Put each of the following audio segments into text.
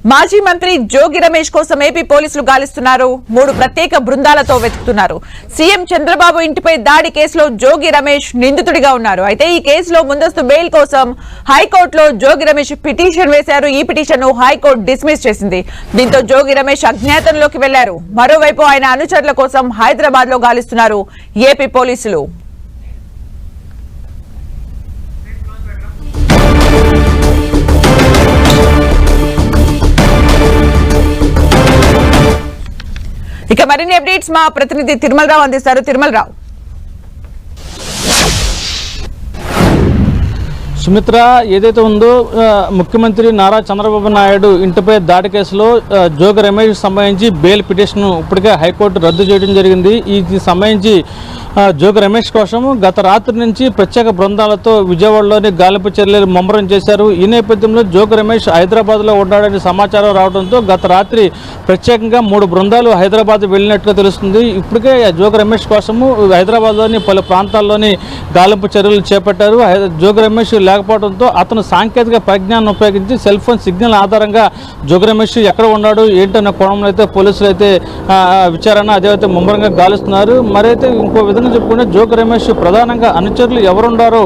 మాజీ మంత్రి జోగి రమేష్ కోసం ఏపీ పోలీసులు గాలిస్తున్నారు. 3 ప్రత్యేక బృందాలతో వెతుకుతున్నారు. సీఎం చంద్రబాబు ఇంటిపై దాడి కేసులో జోగి రమేష్ నిందితుడిగా ఉన్నారు. అయితే ఈ కేసులో ముందస్తు బెయిల్ కోసం హైకోర్టులో జోగి రమేష్ పిటిషన్ వేశారు. ఈ పిటిషన్ ను హైకోర్టు డిస్మిస్ చేసింది. దీంతో జోగి రమేష్ అజ్ఞాతంలోకి వెళ్లారు. మరోవైపు ఆయన అనుచరుల కోసం హైదరాబాద్ లో గాలిస్తున్నారు ఏపీ పోలీసులు. ఇక మరిన్ని అప్డేట్స్ మా ప్రతినిధి తిరుమలరావు అందిస్తారు. తిరుమలరావు. సుమిత్ర, ఏదైతే ఉందో ముఖ్యమంత్రి నారా చంద్రబాబు నాయుడు ఇంటిపై దాడి కేసులో జోగి రమేష్ సంబంధించి బెయిల్ పిటిషన్ ఇప్పటికే హైకోర్టు రద్దు చేయడం జరిగింది. ఇది సంబంధించి జోగి రమేష్ కోసం గత రాత్రి నుంచి ప్రత్యేక బృందాలతో విజయవాడలోని గాలింపు చర్యలు ముమ్మరం చేశారు. ఈ నేపథ్యంలో జోగి రమేష్ హైదరాబాద్లో ఉన్నాడని సమాచారం రావడంతో గత రాత్రి ప్రత్యేకంగా 3 బృందాలు హైదరాబాద్ వెళ్ళినట్టుగా తెలుస్తుంది. ఇప్పటికే జోగి రమేష్ కోసము హైదరాబాద్లోని పలు ప్రాంతాల్లోని గాలింపు చర్యలు చేపట్టారు. జోగి రమేష్ లేకపోవడంతో అతను సాంకేతిక పరిజ్ఞానం ఉపయోగించి సెల్ ఫోన్ సిగ్నల్ ఆధారంగా జోగి రమేష్ ఎక్కడ ఉన్నాడు ఏంటన్న కోణంలో అయితే పోలీసులు అయితే విచారణ అదేవైతే ముమ్మరంగా గాలిస్తున్నారు. మరైతే ఇంకో విధంగా చెప్పుకుంటే జోగి రమేష్ ప్రధానంగా అనుచరులు ఎవరున్నారో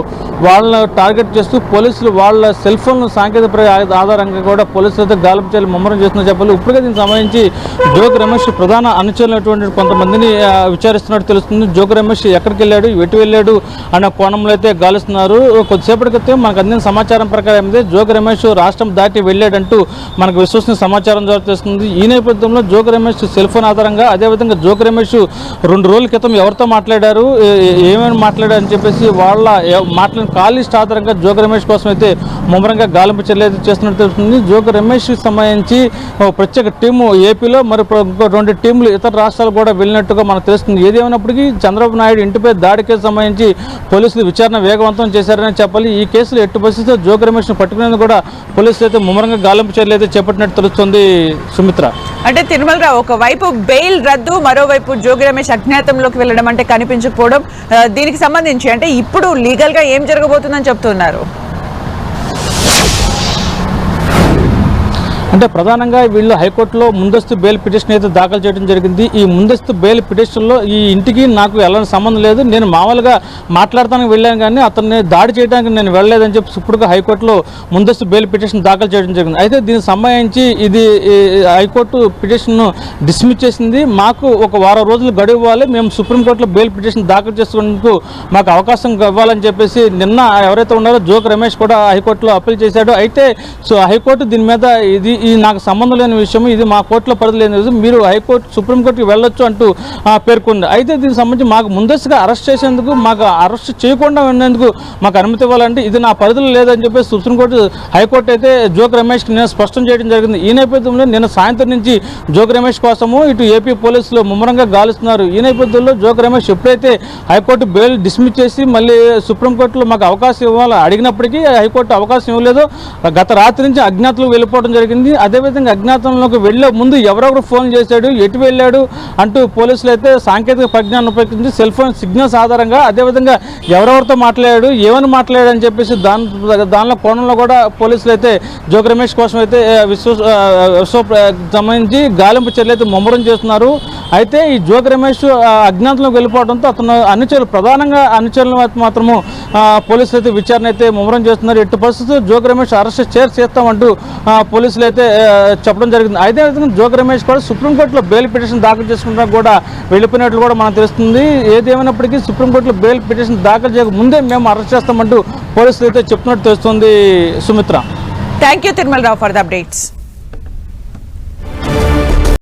వాళ్ళని టార్గెట్ చేస్తూ పోలీసులు వాళ్ళ సెల్ ఫోన్ సాంకేతిక ఆధారంగా కూడా పోలీసులు అయితే గాలింపు చర్యలు ముమ్మరం చేస్తున్న చెప్పాలి. ఇప్పటికే దీనికి సంబంధించి జోగి రమేష్ ప్రధాన అనుచరులైనటువంటి కొంతమందిని విచారిస్తున్నట్టు తెలుస్తుంది. జోగి రమేష్ ఎక్కడికి వెళ్ళాడు, ఎటు వెళ్ళాడు అన్న కోణంలో అయితే గాలిస్తున్నారు. కొద్దిసేపటి క్రితం మనకు అందిన సమాచారం ప్రకారం జోగి రమేష్ రాష్ట్రం దాటి వెళ్ళాడంటూ మనకు విశ్వసనీయ సమాచారం తెలుస్తుంది. ఈ నేపథ్యంలో జోగి రమేష్ సెల్ ఫోన్ ఆధారంగా అదేవిధంగా జోగి రమేష్ 2 రోజుల క్రితం ఎవరితో మాట్లాడారు, ఏమేమి మాట్లాడారు అని చెప్పేసి వాళ్ళ మాట్లాడిన కాల్ లిస్ట్ ఆధారంగా జోగి రమేష్ కోసం అయితే ముమ్మరంగా గాలింపు చర్యలు అయితే చేస్తున్నట్టు తెలుస్తుంది. జోగి రమేష్ సంబంధించి ప్రత్యేక టీము ఏపీలో మరి 2 టీంలు ఇతర రాష్ట్రాలు కూడా వెళ్ళినట్టుగా మనకు తెలుస్తుంది. ఏదేమైనప్పటికీ చంద్రబాబు నాయుడు ఇంటిపై దాడికి సంబంధించి పోలీసులు విచారణ వేగవంతం చేశారని చెప్పాలి. ఈ కేసులో ఎట్టి పరిస్థితిలో జోగి రమేష్ను పట్టుకునేందుకు కూడా పోలీసులు అయితే ముమ్మరంగా గాలింపు చర్యలు అయితే చేపట్టినట్టు తెలుస్తుంది. సుమిత్ర, అంటే తిరుమలరావు, ఒకవైపు బెయిల్ రద్దు, మరోవైపు జోగి రమేష్ అజ్ఞాతంలోకి వెళ్ళడం అంటే కనిపించకపోవడం, దీనికి సంబంధించి అంటే ఇప్పుడు లీగల్ గా ఏం జరగబోతుందని చెప్తున్నారు? అంటే ప్రధానంగా వీళ్ళు హైకోర్టులో ముందస్తు బెయిల్ పిటిషన్ అయితే దాఖలు చేయడం జరిగింది. ఈ ముందస్తు బెయిల్ పిటిషన్లో ఈ ఇంటికి నాకు ఎలాంటి సంబంధం లేదు, నేను మామూలుగా మాట్లాడటానికి వెళ్ళాను కానీ అతన్ని దాడి చేయడానికి నేను వెళ్ళలేదని చెప్పి ఇప్పుడుగా హైకోర్టులో ముందస్తు బెయిల్ పిటిషన్ దాఖలు చేయడం జరిగింది. అయితే దీనికి సంబంధించి ఇది హైకోర్టు పిటిషన్ను డిస్మిస్ చేసింది. మాకు ఒక వారం రోజులు గడువు ఇవ్వాలి, మేము సుప్రీంకోర్టులో బెయిల్ పిటిషన్ దాఖలు చేసుకునేందుకు మాకు అవకాశం ఇవ్వాలని చెప్పేసి నిన్న ఎవరైతే ఉన్నారో జోగి రమేష్ కూడా హైకోర్టులో అప్పీల్ చేశాడు. అయితే హైకోర్టు దీని మీద ఇది నాకు సంబంధం లేని విషయం, ఇది మా కోర్టులో పరిధి లేని విషయం, మీరు హైకోర్టు సుప్రీంకోర్టుకి వెళ్ళొచ్చు అంటూ పేర్కొంది. అయితే దీనికి సంబంధించి మాకు ముందస్తుగా అరెస్ట్ చేసేందుకు, మాకు అరెస్ట్ చేయకుండా ఉండేందుకు మాకు అనుమతి ఇవ్వాలంటే ఇది నా పరిధిలో లేదని చెప్పేసి సుప్రీంకోర్టు హైకోర్టు అయితే జోగి రమేష్కి నేను స్పష్టం చేయడం జరిగింది. ఈ నేపథ్యంలో నిన్న సాయంత్రం నుంచి జోగి రమేష్ కోసము ఇటు ఏపీ పోలీసులు ముమ్మరంగా గాలిస్తున్నారు. ఈ నేపథ్యంలో జోగి రమేష్ ఎప్పుడైతే హైకోర్టు బెయిల్ డిస్మిస్ చేసి మళ్ళీ సుప్రీంకోర్టులో మాకు అవకాశం ఇవ్వాలి అడిగినప్పటికీ హైకోర్టు అవకాశం ఇవ్వలేదు. గత రాత్రి నుంచి అజ్ఞాతులు వెళ్ళిపోవడం జరిగింది. అదేవిధంగా అజ్ఞాతంలోకి వెళ్లే ముందు ఎవరెవరు ఫోన్ చేశాడు, ఎటు వెళ్ళాడు అంటూ పోలీసులు అయితే సాంకేతిక పరిజ్ఞానం ఉపయోగించి సెల్ ఫోన్ సిగ్నల్స్ ఆధారంగా అదేవిధంగా ఎవరెవరితో మాట్లాడాడు, ఏమని మాట్లాడాడు అని చెప్పేసి దానిలో కోణంలో కూడా పోలీసులు అయితే జోగి రమేష్ కోసం అయితే సంబంధించి గాలింపు చర్యలు అయితే ముమ్మరం చేస్తున్నారు. అయితే ఈ జోగి రమేష్ అజ్ఞాతంలోకి వెళ్ళిపోవడంతో అతను అనుచరులు ప్రధానంగా అనుచరులు మాత్రము పోలీసులు అయితే విచారణ అయితే ముమ్మరం చేస్తున్నారు. ఎట్టి పరిస్థితుల్లో జోగి రమేష్ అరెస్ట్ చేస్తామంటూ పోలీసులు అయితే చెప్పడం జరిగింది. అదేవిధంగా జోగి రమేష్ కూడా సుప్రీంకోర్టులో బెయిల్ పిటిషన్ దాఖలు చేసుకుంటా కూడా వెళ్ళిపోయినట్లు కూడా మనకు తెలుస్తుంది. ఏదేమైనప్పటికీ సుప్రీంకోర్టులో బెయిల్ పిటిషన్ దాఖలు చేయక ముందే మేము అరెస్ట్ చేస్తామంటూ పోలీసులు అయితే చెప్తున్నట్టు తెలుస్తుంది. Sumitra, thank you Tirumalarao for the updates.